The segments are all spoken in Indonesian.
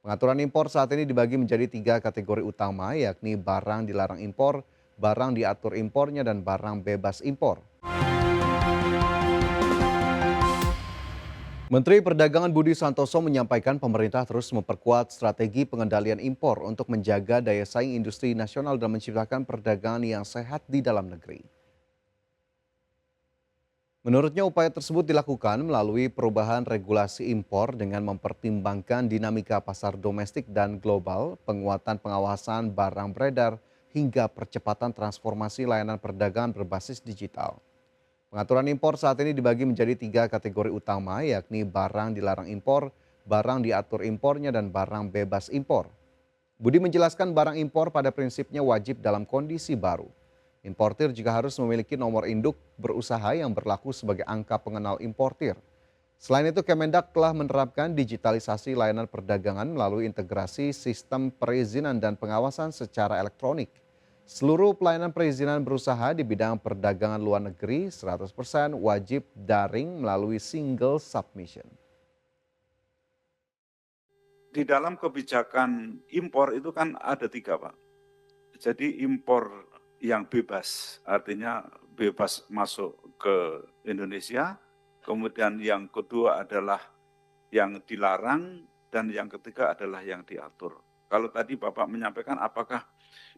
Pengaturan impor saat ini dibagi menjadi 3 kategori utama, yakni barang dilarang impor, barang diatur impornya, dan barang bebas impor. Menteri Perdagangan Budi Santoso menyampaikan pemerintah terus memperkuat strategi pengendalian impor untuk menjaga daya saing industri nasional dan menciptakan perdagangan yang sehat di dalam negeri. Menurutnya upaya tersebut dilakukan melalui perubahan regulasi impor dengan mempertimbangkan dinamika pasar domestik dan global, penguatan pengawasan barang beredar, hingga percepatan transformasi layanan perdagangan berbasis digital. Pengaturan impor saat ini dibagi menjadi 3 kategori utama, yakni barang dilarang impor, barang diatur impornya, dan barang bebas impor. Budi menjelaskan barang impor pada prinsipnya wajib dalam kondisi baru. Importir juga harus memiliki nomor induk berusaha yang berlaku sebagai angka pengenal importir. Selain itu, Kemendak telah menerapkan digitalisasi layanan perdagangan melalui integrasi sistem perizinan dan pengawasan secara elektronik. Seluruh pelayanan perizinan berusaha di bidang perdagangan luar negeri 100% wajib daring melalui single submission. Di dalam kebijakan impor itu kan ada 3, Pak. Jadi impor yang bebas, artinya bebas masuk ke Indonesia. Kemudian yang kedua adalah yang dilarang, dan yang ketiga adalah yang diatur. Kalau tadi Bapak menyampaikan apakah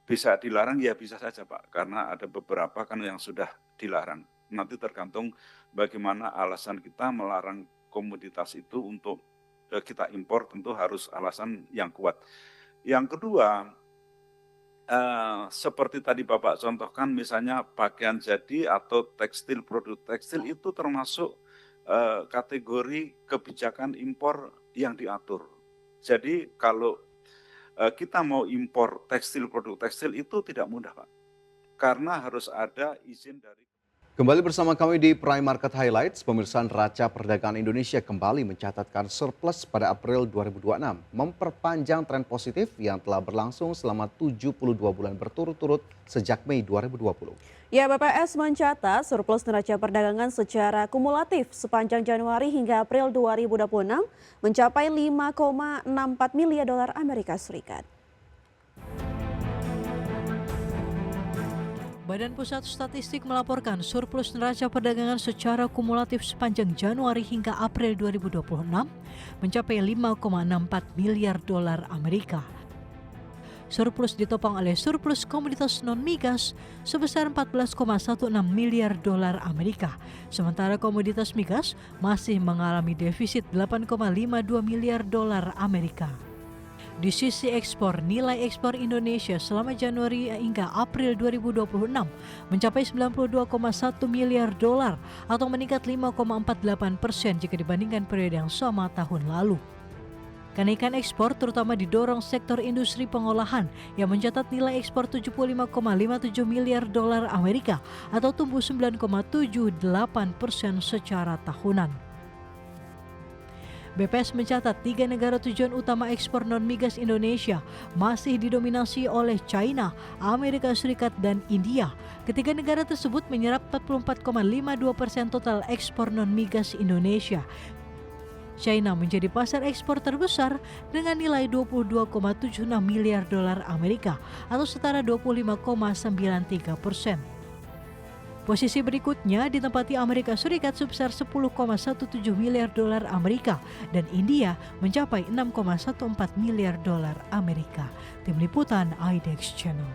bisa dilarang, ya bisa saja Pak, karena ada beberapa kan yang sudah dilarang. Nanti tergantung bagaimana alasan kita melarang komoditas itu untuk kita impor, tentu harus alasan yang kuat. Yang kedua, seperti tadi Bapak contohkan, misalnya pakaian jadi atau tekstil, produk tekstil itu termasuk kategori kebijakan impor yang diatur. Jadi kalau kita mau impor tekstil, produk tekstil itu tidak mudah Pak, karena harus ada izin dari. Kembali bersama kami di Prime Market Highlights, pemirsa. Neraca perdagangan Indonesia kembali mencatatkan surplus pada April 2026, memperpanjang tren positif yang telah berlangsung selama 72 bulan berturut-turut sejak Mei 2020. Ya, BPS mencatat surplus neraca perdagangan secara kumulatif sepanjang Januari hingga April 2026 mencapai 5,64 miliar dolar Amerika Serikat. Badan Pusat Statistik melaporkan surplus neraca perdagangan secara kumulatif sepanjang Januari hingga April 2026 mencapai 5,64 miliar dolar Amerika. Surplus ditopang oleh surplus komoditas non-migas sebesar 14,16 miliar dolar Amerika. Sementara komoditas migas masih mengalami defisit 8,52 miliar dolar Amerika. Di sisi ekspor, nilai ekspor Indonesia selama Januari hingga April 2026 mencapai 92,1 miliar dolar atau meningkat 5,48% jika dibandingkan periode yang sama tahun lalu. Kenaikan ekspor terutama didorong sektor industri pengolahan yang mencatat nilai ekspor 75,57 miliar dolar Amerika atau tumbuh 9,78% secara tahunan. BPS mencatat 3 negara tujuan utama ekspor non-migas Indonesia masih didominasi oleh China, Amerika Serikat, dan India. Ketiga negara tersebut menyerap 44,52% total ekspor non-migas Indonesia. China menjadi pasar ekspor terbesar dengan nilai 22,76 miliar dolar Amerika atau setara 25,93%. Posisi berikutnya ditempati Amerika Serikat sebesar 10,17 miliar dolar Amerika dan India mencapai 6,14 miliar dolar Amerika. Tim Liputan IDEX Channel.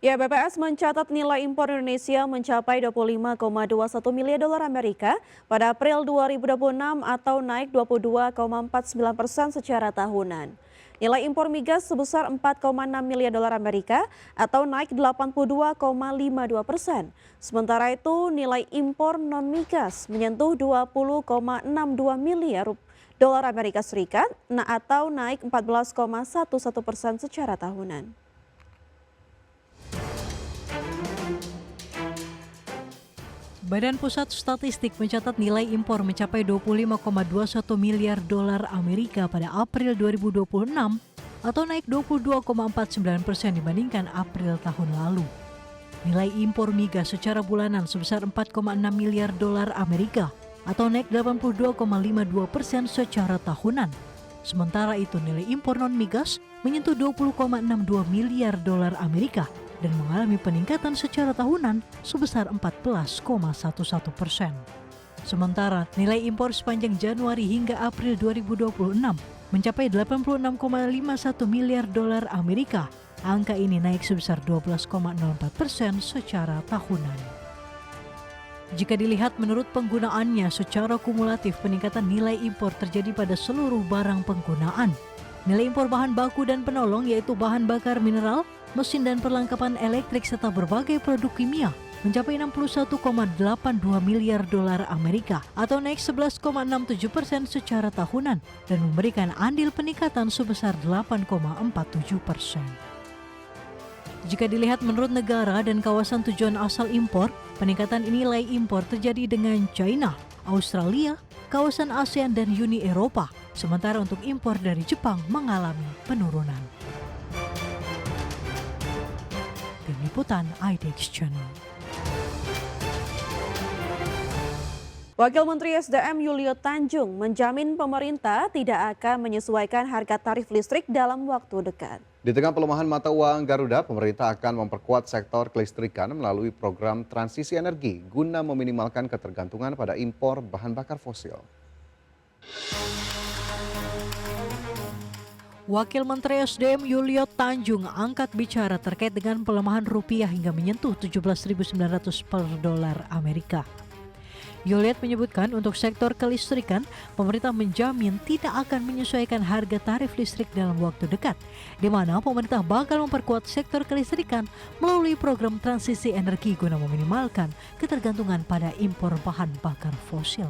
Ya, BPS mencatat nilai impor Indonesia mencapai 25,21 miliar dolar Amerika pada April 2026 atau naik 22,49% secara tahunan. Nilai impor migas sebesar 4,6 miliar dolar Amerika atau naik 82,52%. Sementara itu nilai impor non-migas menyentuh 20,62 miliar dolar Amerika Serikat atau naik 14,11% secara tahunan. Badan Pusat Statistik mencatat nilai impor mencapai 25,21 miliar dolar Amerika pada April 2026 atau naik 22,49% dibandingkan April tahun lalu. Nilai impor migas secara bulanan sebesar 4,6 miliar dolar Amerika atau naik 82,52% secara tahunan. Sementara itu nilai impor non-migas menyentuh 20,62 miliar dolar Amerika dan mengalami peningkatan secara tahunan sebesar 14,11%. Sementara nilai impor sepanjang Januari hingga April 2026 mencapai 86,51 miliar dolar Amerika. Angka ini naik sebesar 12,04% secara tahunan. Jika dilihat menurut penggunaannya secara kumulatif, peningkatan nilai impor terjadi pada seluruh barang penggunaan. Nilai impor bahan baku dan penolong yaitu bahan bakar mineral, mesin dan perlengkapan elektrik serta berbagai produk kimia mencapai 61,82 miliar dolar Amerika atau naik 11,67% secara tahunan dan memberikan andil peningkatan sebesar 8,47%. Jika dilihat menurut negara dan kawasan tujuan asal impor, peningkatan nilai impor terjadi dengan China, Australia, kawasan ASEAN dan Uni Eropa, sementara untuk impor dari Jepang mengalami penurunan. Tim Liputan IDX Channel. Wakil Menteri SDM Yulio Tanjung menjamin pemerintah tidak akan menyesuaikan harga tarif listrik dalam waktu dekat. Di tengah pelemahan mata uang Garuda, pemerintah akan memperkuat sektor kelistrikan melalui program transisi energi guna meminimalkan ketergantungan pada impor bahan bakar fosil. Wakil Menteri SDM Yulio Tanjung angkat bicara terkait dengan pelemahan rupiah hingga menyentuh 17.900 per dolar Amerika. Yuliat menyebutkan untuk sektor kelistrikan, pemerintah menjamin tidak akan menyesuaikan harga tarif listrik dalam waktu dekat, di mana pemerintah bakal memperkuat sektor kelistrikan melalui program transisi energi guna meminimalkan ketergantungan pada impor bahan bakar fosil.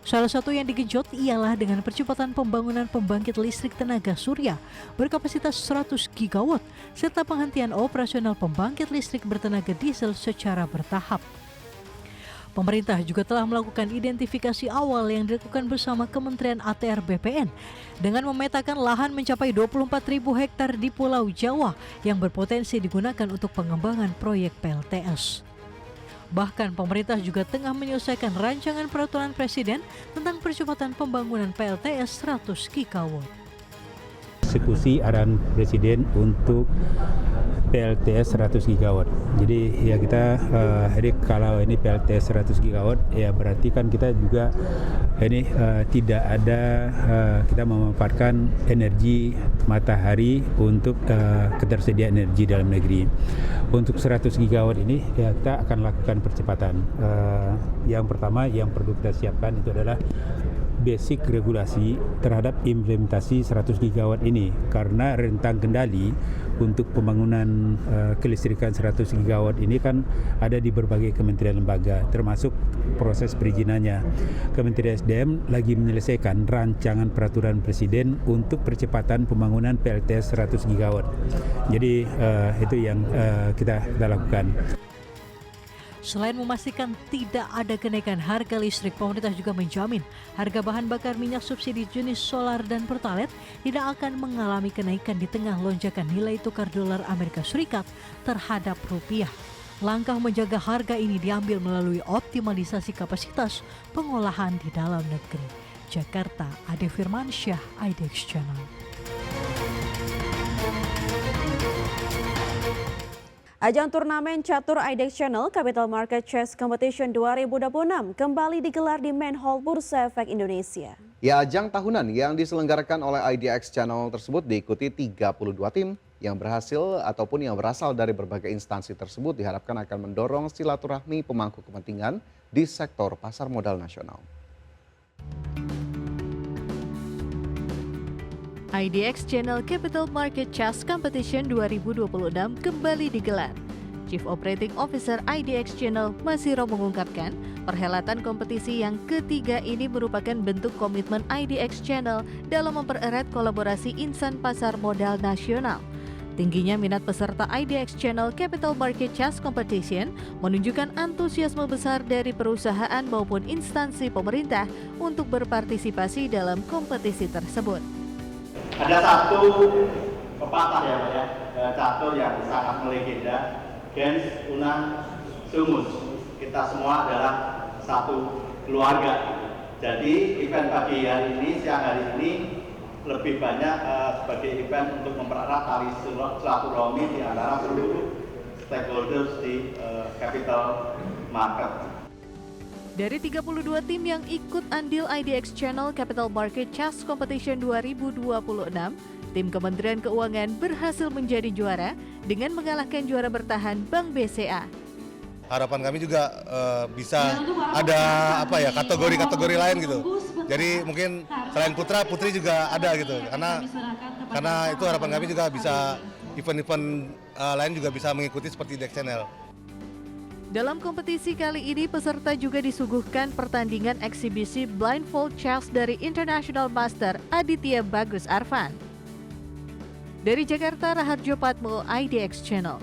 Salah satu yang digenjot ialah dengan percepatan pembangunan pembangkit listrik tenaga surya berkapasitas 100 gigawatt serta penghentian operasional pembangkit listrik bertenaga diesel secara bertahap. Pemerintah juga telah melakukan identifikasi awal yang dilakukan bersama Kementerian ATR BPN dengan memetakan lahan mencapai 24.000 hektar di Pulau Jawa yang berpotensi digunakan untuk pengembangan proyek PLTS. Bahkan pemerintah juga tengah menyelesaikan rancangan peraturan Presiden tentang percepatan pembangunan PLTS 100 gigawatt. Eksekusi arahan Presiden untuk PLTS 100 gigawatt. Jadi ya kita jadi kalau ini PLTS 100 gigawatt ya berarti kan kita juga ini tidak ada kita memanfaatkan energi matahari untuk ketersediaan energi dalam negeri. Untuk 100 gigawatt ini ya kita akan lakukan percepatan. Yang pertama yang perlu kita siapkan itu adalah basic regulasi terhadap implementasi 100 gigawatt ini karena rentang kendali untuk pembangunan kelistrikan 100 gigawatt ini kan ada di berbagai kementerian lembaga termasuk proses perizinannya. Kementerian SDM lagi menyelesaikan rancangan peraturan Presiden untuk percepatan pembangunan PLTS 100 gigawatt. Jadi itu yang kita lakukan. Selain memastikan tidak ada kenaikan harga listrik, pemerintah juga menjamin harga bahan bakar minyak subsidi jenis solar dan pertalite tidak akan mengalami kenaikan di tengah lonjakan nilai tukar dolar Amerika Serikat terhadap rupiah. Langkah menjaga harga ini diambil melalui optimalisasi kapasitas pengolahan di dalam negeri. Jakarta, Ade Firmansyah, IDX Channel. Ajang turnamen catur IDX Channel Capital Market Chess Competition 2026 kembali digelar di Main Hall Bursa Efek Indonesia. Ya, ajang tahunan yang diselenggarakan oleh IDX Channel tersebut diikuti 32 tim yang berhasil ataupun yang berasal dari berbagai instansi tersebut diharapkan akan mendorong silaturahmi pemangku kepentingan di sektor pasar modal nasional. IDX Channel Capital Market Chess Competition 2026 kembali digelar. Chief Operating Officer IDX Channel Masiro mengungkapkan, perhelatan kompetisi yang ketiga ini merupakan bentuk komitmen IDX Channel dalam mempererat kolaborasi insan pasar modal nasional. Tingginya minat peserta IDX Channel Capital Market Chess Competition menunjukkan antusiasme besar dari perusahaan maupun instansi pemerintah untuk berpartisipasi dalam kompetisi tersebut. Ada satu pepatah ya Pak ya, catur yang sangat melegenda, gens una sumus. Kita semua adalah satu keluarga. Jadi event pagi hari ini, siang hari ini lebih banyak sebagai event untuk mempererat tali silaturahmi di antara seluruh stakeholders di capital market. Dari 32 tim yang ikut andil IDX Channel Capital Market Chess Competition 2026, tim Kementerian Keuangan berhasil menjadi juara dengan mengalahkan juara bertahan Bank BCA. Harapan kami juga bisa ada kategori-kategori lain gitu. Jadi mungkin selain putra, putri juga ada gitu. Karena itu harapan kami juga bisa event-event lain juga bisa mengikuti seperti IDX Channel. Dalam kompetisi kali ini, peserta juga disuguhkan pertandingan eksibisi blindfold chess dari International Master Aditya Bagus Arfan. Dari Jakarta, Raharjo Patmo, IDX Channel.